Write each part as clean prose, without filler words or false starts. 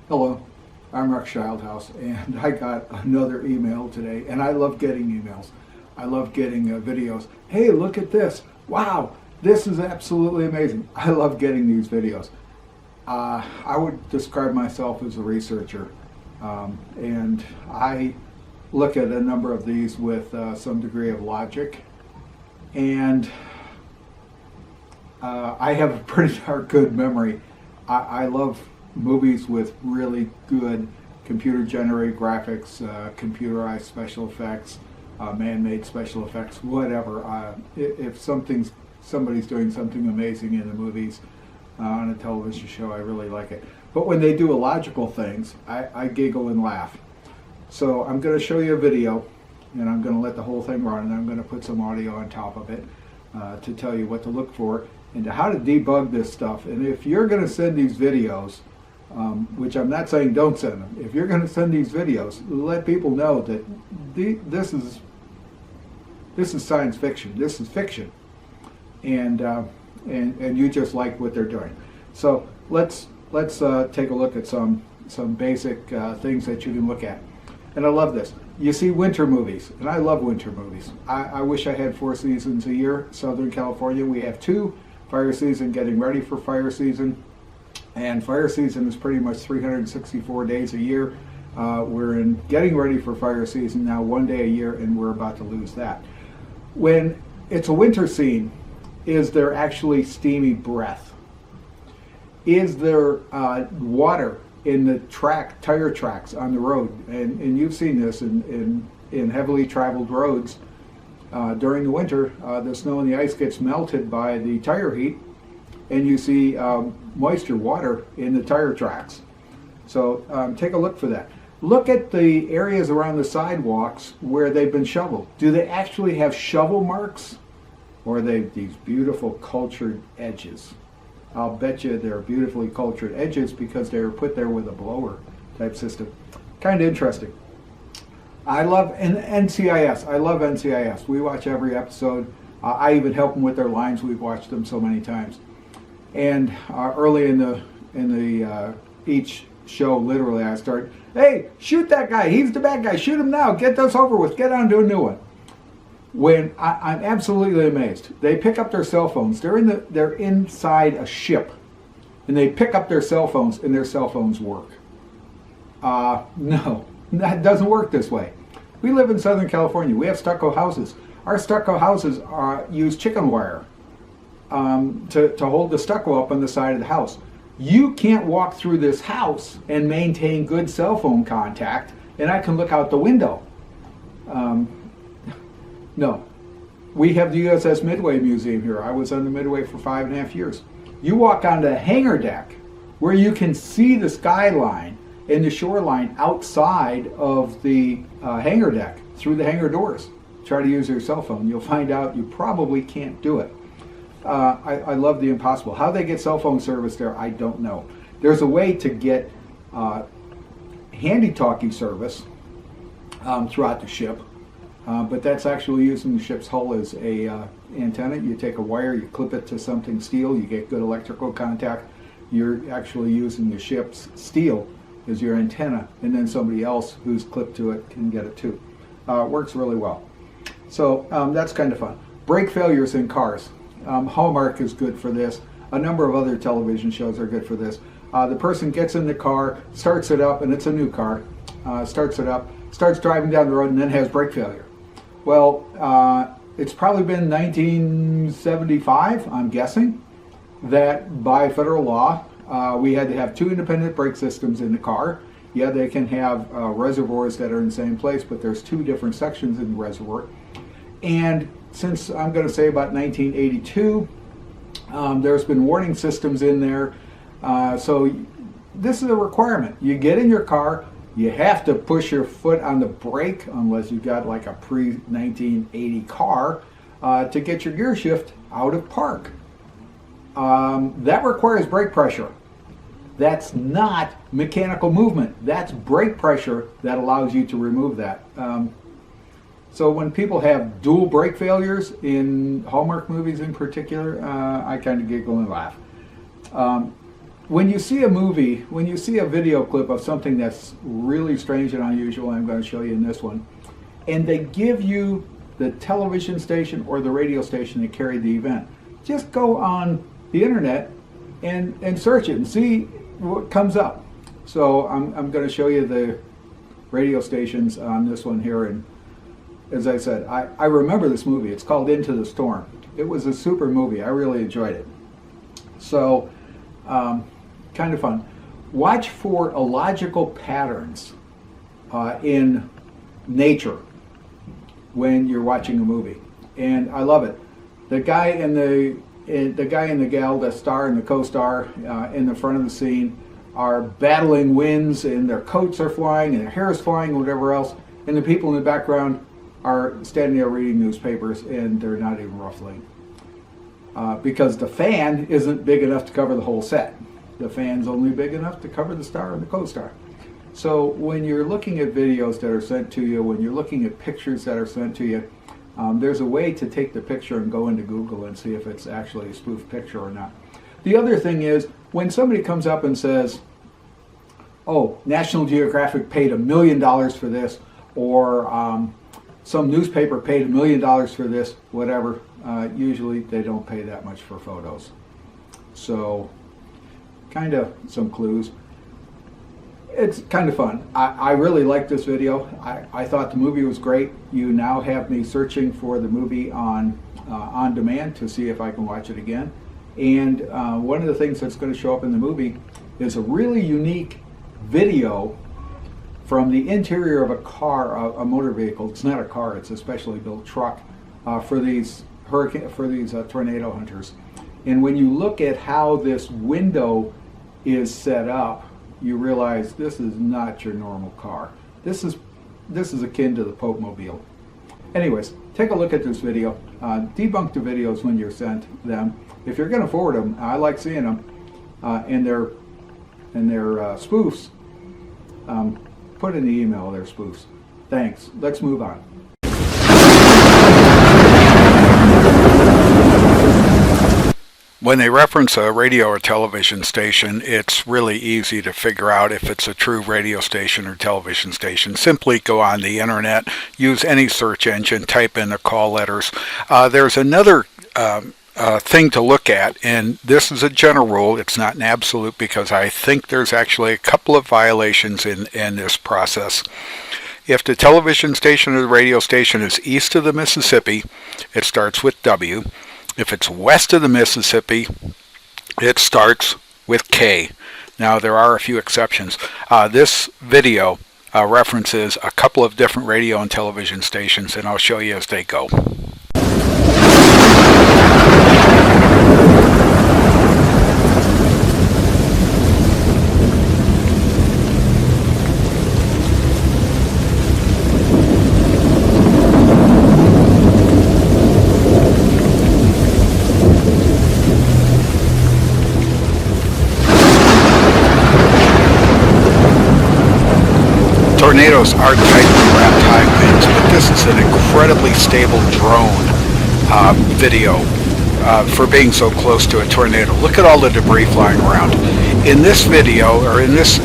Hello, I'm Rex Childhouse, and I got another email today, and I love getting emails. I love getting videos. Hey, look at this. Wow, this is absolutely amazing. I love getting these videos. I would describe myself as a researcher, and I look at a number of these with some degree of logic, and I have a pretty darn good memory. I love movies with really good computer-generated graphics, computerized special effects, man-made special effects, whatever. If somebody's doing something amazing in the movies on a television show, I really like it. But when they do illogical things, I giggle and laugh. So I'm going to show you a video, and I'm going to let the whole thing run, and I'm going to put some audio on top of it to tell you what to look for and to how to debug this stuff. And if you're going to send these videos, which I'm not saying don't send them. If you're going to send these videos, let people know that this is science fiction. This is fiction, and you just like what they're doing. So let's take a look at some basic things that you can look at. And I love this. You see winter movies, and I love winter movies. I wish I had 4 seasons a year. Southern California, we have 2. Fire season, getting ready for fire season. And fire season is pretty much 364 days a year. We're in getting ready for fire season now, 1 day a year, and we're about to lose that. When it's a winter scene, is there actually steamy breath? Is there water in the tire tracks on the road? And you've seen this in heavily traveled roads. During the winter, the snow and the ice gets melted by the tire heat, and you see moisture, water in the tire tracks. So take a look for that. Look at the areas around the sidewalks where they've been shoveled. Do they actually have shovel marks, or are they these beautiful cultured edges? I'll bet you they're beautifully cultured edges because they were put there with a blower type system. Kind of interesting. I love NCIS. I love NCIS. We watch every episode. I even help them with their lines. We've watched them so many times. And early in the each show, literally, I start, hey, shoot that guy. He's the bad guy. Shoot him now. Get this over with. Get on to a new one. When I'm absolutely amazed. They pick up their cell phones. They're inside a ship, and they pick up their cell phones, and their cell phones work. No, that doesn't work this way. We live in Southern California. We have stucco houses. Our stucco houses use chicken wire to hold the stucco up on the side of the house. You can't walk through this house and maintain good cell phone contact, and I can look out the window. No. We have the USS Midway Museum here. I was on the Midway for 5.5 years. You walk onto the hangar deck where you can see the skyline and the shoreline outside of the hangar deck through the hangar doors. Try to use your cell phone. You'll find out you probably can't do it. I love the impossible. How they get cell phone service there, I don't know. There's a way to get handy-talkie service throughout the ship, but that's actually using the ship's hull as a antenna. You take a wire, you clip it to something steel, you get good electrical contact. You're actually using the ship's steel as your antenna, and then somebody else who's clipped to it can get it too. Works really well. So that's kind of fun. Brake failures in cars. Hallmark is good for this. A number of other television shows are good for this. The person gets in the car, starts it up, and it's a new car, starts it up, starts driving down the road, and then has brake failure. Well, it's probably been 1975, I'm guessing, that by federal law, we had to have 2 independent brake systems in the car. Yeah, they can have reservoirs that are in the same place, but there's 2 different sections in the reservoir. And since I'm going to say about 1982, there's been warning systems in there. So this is a requirement. You get in your car, you have to push your foot on the brake, unless you've got like a pre-1980 car, to get your gear shift out of park. That requires brake pressure. That's not mechanical movement. That's brake pressure that allows you to remove that. So when people have dual brake failures in Hallmark movies in particular, I kind of giggle and laugh. when you see a movie, when you see a video clip of something that's really strange and unusual, I'm going to show you in this one, and they give you the television station or the radio station that carried the event, just go on the internet and search it and see what comes up. So I'm going to show you the radio stations on this one here, and as I said, I remember this movie. It's called Into the Storm. It was a super movie. I really enjoyed it. So kind of fun. Watch for illogical patterns in nature when you're watching a movie, and I love it. The guy and the gal, the star and the co-star in the front of the scene, are battling winds, and their coats are flying and their hair is flying and whatever else, and the people in the background are standing there reading newspapers, and they're not even ruffling because the fan isn't big enough to cover the whole set. The fan's only big enough to cover the star and the co-star. So when you're looking at videos that are sent to you, when you're looking at pictures that are sent to you, there's a way to take the picture and go into Google and see if it's actually a spoof picture or not. The other thing is, when somebody comes up and says, oh, National Geographic paid $1 million for this, or some newspaper paid $1 million for this, whatever, usually they don't pay that much for photos. So, kind of some clues. It's kind of fun. I really liked this video. I thought the movie was great. You now have me searching for the movie on demand to see if I can watch it again. And one of the things that's going to show up in the movie is a really unique video from the interior of a car, a motor vehicle. It's not a car, it's a specially built truck for these tornado hunters. And when you look at how this window is set up, you realize this is not your normal car. This is akin to the Pope Mobile. Anyways, take a look at this video. Debunk the videos when you're sent them. If you're going to forward them, I like seeing them, and they're spoofs. Put in the email they're spoofs. Thanks. Let's move on. When they reference a radio or television station, it's really easy to figure out if it's a true radio station or television station. Simply go on the internet, use any search engine, type in the call letters. There's another thing to look at, and this is a general rule. It's not an absolute, because I think there's actually a couple of violations in this process. If the television station or the radio station is east of the Mississippi, it starts with W. If it's west of the Mississippi, it starts with K. Now, there are a few exceptions. This video references a couple of different radio and television stations, and I'll show you as they go. Tornadoes are tightly wrapped high winds, but this is an incredibly stable drone video for being so close to a tornado. Look at all the debris flying around. In this video, or in this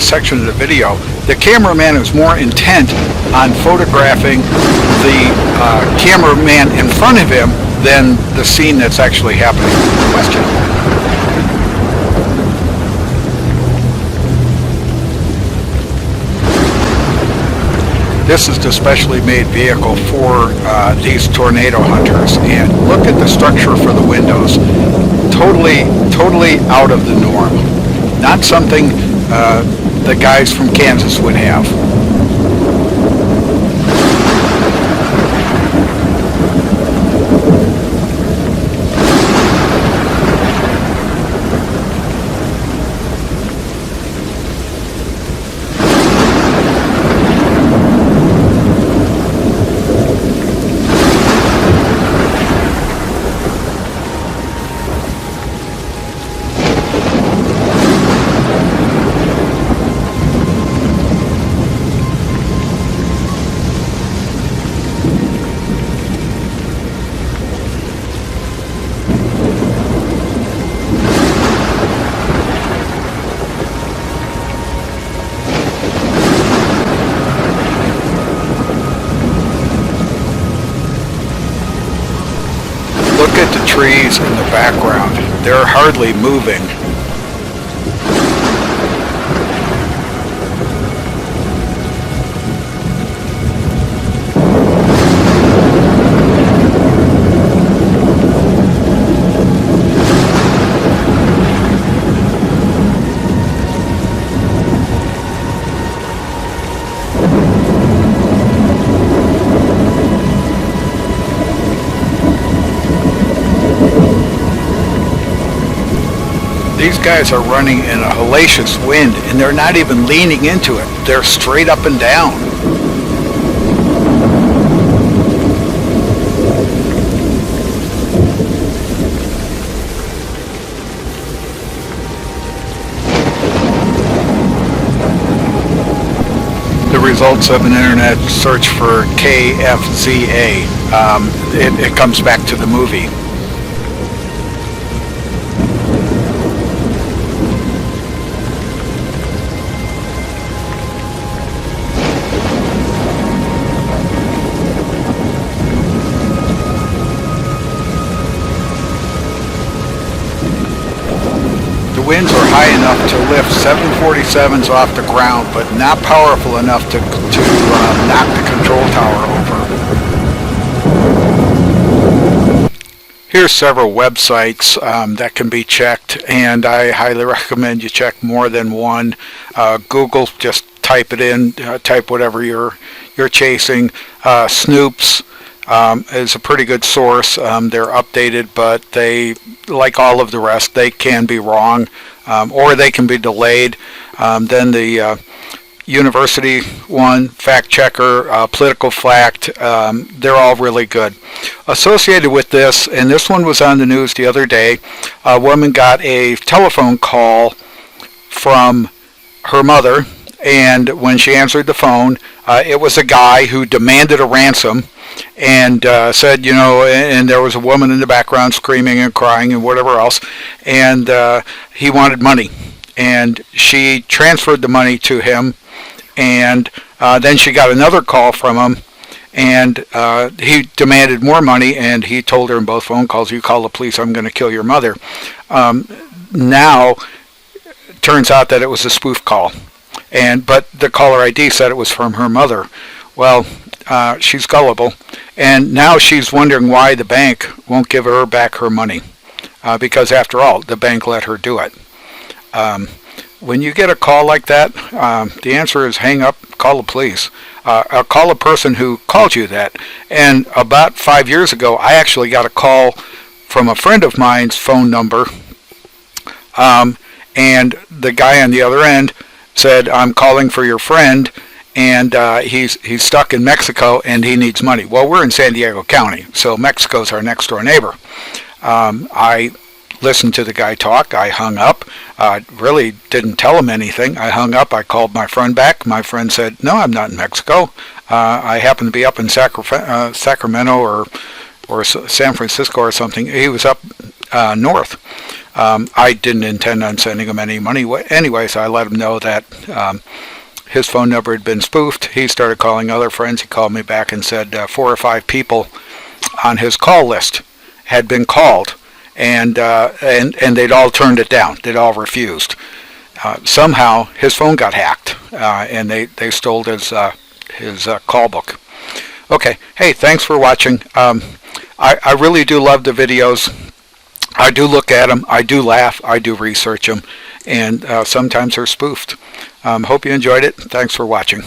section of the video, the cameraman is more intent on photographing the cameraman in front of him than the scene that's actually happening. Question. This is the specially made vehicle for these tornado hunters, and look at the structure for the windows. Totally out of the norm. Not something the guys from Kansas would have. trees in the background. They're hardly moving. These guys are running in a hellacious wind, and they're not even leaning into it. They're straight up and down. The results of an internet search for KFZA. It comes back to the movie. The winds are high enough to lift 747s off the ground, but not powerful enough to knock the control tower over. Here's several websites that can be checked, and I highly recommend you check more than one. Google, just type it in, type whatever you're chasing. Snoops is a pretty good source. They're updated, but they, like all of the rest, they can be wrong, or they can be delayed. Then the University one, Fact Checker, Political Fact, they're all really good. Associated with this, and this one was on the news the other day, a woman got a telephone call from her mother, and when she answered the phone, it was a guy who demanded a ransom and said, you know, and there was a woman in the background screaming and crying and whatever else, and he wanted money. And she transferred the money to him, and then she got another call from him, and he demanded more money, and he told her in both phone calls, you call the police, I'm going to kill your mother. Now, it turns out that it was a spoof call, but the caller ID said it was from her mother. Well, she's gullible, and now she's wondering why the bank won't give her back her money, because after all, the bank let her do it. When you get a call like that, the answer is hang up, call the police. Call a person who called you that. And about 5 years ago, I actually got a call from a friend of mine's phone number, and the guy on the other end said, I'm calling for your friend, and he's stuck in Mexico and he needs money. Well, we're in San Diego County, so Mexico's our next door neighbor. I listened to the guy talk. I hung up. Really didn't tell him anything. I hung up. I called my friend back. My friend said, no, I'm not in Mexico. I happen to be up in Sacramento or San Francisco or something. He was up north. I didn't intend on sending him any money anyway, so I let him know that his phone number had been spoofed. He started calling other friends. He called me back and said 4 or 5 people on his call list had been called, and they'd all turned it down. They'd all refused. Somehow his phone got hacked, and they stole his call book. Okay, hey, thanks for watching. I really do love the videos. I do look at them, I do laugh, I do research them, and sometimes they're spoofed. Hope you enjoyed it. Thanks for watching.